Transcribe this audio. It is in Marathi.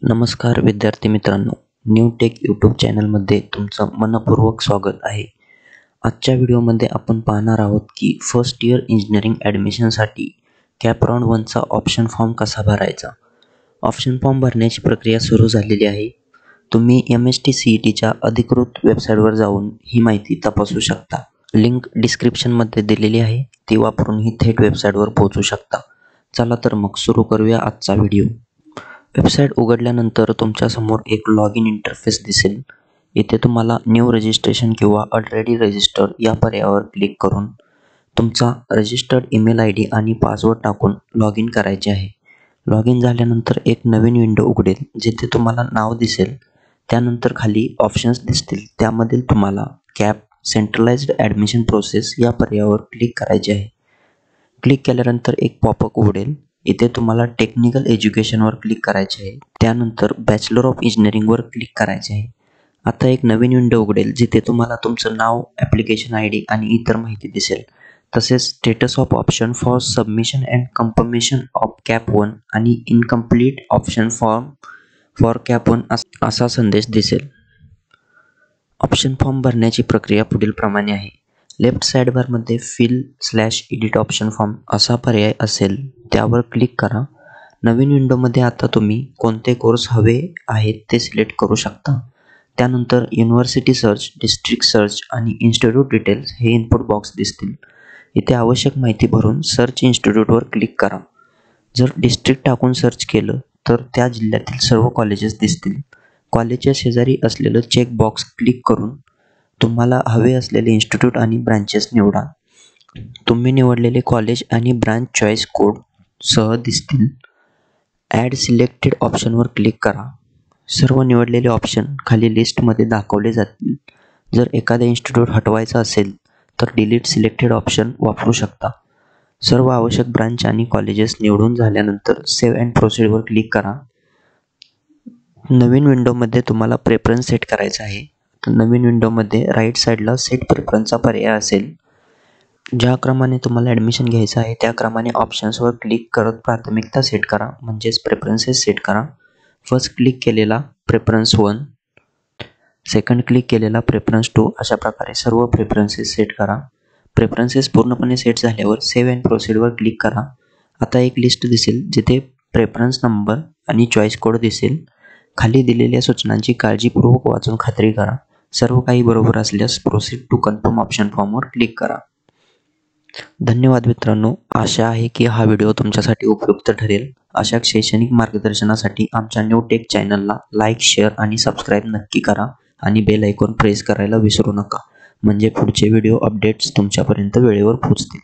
नमस्कार विद्यार्थी मित्रांनो, न्यू टेक यूट्यूब चॅनलमध्ये तुमचं मनपूर्वक स्वागत आहे. आजच्या व्हिडिओमध्ये आपण पाहणार आहोत की फर्स्ट इयर इंजिनिअरिंग ॲडमिशनसाठी कॅप राऊंड 1चा ऑप्शन फॉर्म कसा भरायचा. ऑप्शन फॉर्म भरण्याची प्रक्रिया सुरू झालेली आहे. तुम्ही MSTCETच्या अधिकृत वेबसाईटवर जाऊन ही माहिती तपासू शकता. लिंक डिस्क्रिप्शनमध्ये दिलेली आहे, ती वापरून ही थेट वेबसाईटवर पोहोचू शकता. चला तर मग सुरू करूया आजचा व्हिडिओ. वेबसाईट उघडल्यानंतर तुमच्यासमोर एक लॉग इन इंटरफेस दिसेल. इथे तुम्हाला न्यू रजिस्ट्रेशन किंवा ऑलरेडी रजिस्टर्ड या पर्यायावर क्लिक करून तुमचा रजिस्टर्ड ईमेल ID आणि पासवर्ड टाकून लॉग इन करायचे आहे. लॉग इन झाल्यानंतर एक नवीन विंडो उघडेल, जिथे तुम्हाला नाव दिसेल. त्यानंतर खाली ऑप्शन्स दिसतील. त्यामधील तुम्हाला कॅप सेंट्रलाइज्ड ॲडमिशन प्रोसेस या पर्यायावर क्लिक करायचे आहे. क्लिक केल्यानंतर एक पॉपअप उघडेल. इथे तुम्हाला टेक्निकल एज्युकेशनवर क्लिक करायचे आहे. त्यानंतर बॅचलर ऑफ इंजिनिअरिंगवर क्लिक करायचे आहे. आता एक नवीन विंडो उघडेल, जिथे तुम्हाला तुमचं नाव, ॲप्लिकेशन ID आणि इतर माहिती दिसेल. तसेच status of option for submission and confirmation of CAP 1 आणि incomplete option form for CAP 1 असा संदेश दिसेल. ऑप्शन फॉर्म भरण्याची प्रक्रिया पुढील प्रमाणे आहे. लेफ्ट साइड बारमध्ये fill/edit ऑप्शन फॉर्म असा पर्याय असेल, त्यावर क्लिक करा. नवीन विंडोमध्ये आता तुम्ही कोणते कोर्स हवे आहेत ते सिलेक्ट करू शकता. त्यानंतर युनिव्हर्सिटी सर्च, डिस्ट्रिक्ट सर्च आणि इन्स्टिट्यूट डिटेल्स हे इनपुट बॉक्स दिसतील. इथे आवश्यक माहिती भरून सर्च इन्स्टिट्यूटवर क्लिक करा. जर डिस्ट्रिक्ट टाकून सर्च केलं तर त्या जिल्ह्यातील सर्व कॉलेजेस दिसतील. कॉलेजच्या शेजारी असलेलं चेक बॉक्स क्लिक करून तुम्हाला हवे असलेले इन्स्टिट्यूट आणि ब्रांचेस निवडा. तुम्ही निवडलेले कॉलेज आणि ब्रांच चॉईस कोड सह दिसतील. ॲड सिलेक्टेड ऑप्शनवर क्लिक करा. सर्व निवडलेले ऑप्शन खाली लिस्टमध्ये दाखवले जातील. जर एखादे इन्स्टिट्यूट हटवायचं असेल तर डिलीट सिलेक्टेड ऑप्शन वापरू शकता. सर्व आवश्यक ब्रांच आणि कॉलेजेस निवडून झाल्यानंतर सेव्ह अँड प्रोसीडवर क्लिक करा. नवीन विंडोमध्ये तुम्हाला प्रेफरन्स सेट करायचा आहे. तर नवीन विंडोमध्ये राईट साईडला सेट प्रेफरन्सचा पर्याय असेल. ज्या क्रमाने तुम्हाला ॲडमिशन घ्यायचं आहे त्या क्रमाने ऑप्शन्सवर क्लिक करत प्राथमिकता सेट करा, म्हणजेच प्रेफरन्सेस सेट करा. फर्स्ट क्लिक केलेला प्रेफरन्स 1, सेकंड क्लिक केलेला प्रेफरन्स 2, अशा प्रकारे सर्व प्रेफरन्सेस सेट करा. प्रेफरन्सेस पूर्णपणे सेट झाल्यावर सेव्ह अँड प्रोसीडवर क्लिक करा. आता एक लिस्ट दिसेल, जिथे प्रेफरन्स नंबर आणि चॉईस कोड दिसेल. खाली दिलेल्या सूचनांची काळजीपूर्वक वाचून खात्री करा. सर्व काही बरोबर असल्यास प्रोसीड टू कन्फर्म ऑप्शन फॉर्मवर क्लिक करा. धन्यवाद मित्रांनो. आशा आहे की हा व्हिडिओ तुमच्यासाठी उपयुक्त ठरेल. अशा शैक्षणिक मार्गदर्शनासाठी आमच्या न्यू टेक चॅनलला लाईक, शेअर आणि सबस्क्राईब नक्की करा आणि बेल आयकॉन प्रेस करायला विसरू नका, म्हणजे पुढचे व्हिडिओ अपडेट्स तुमच्यापर्यंत वेळेवर पोहोचतील.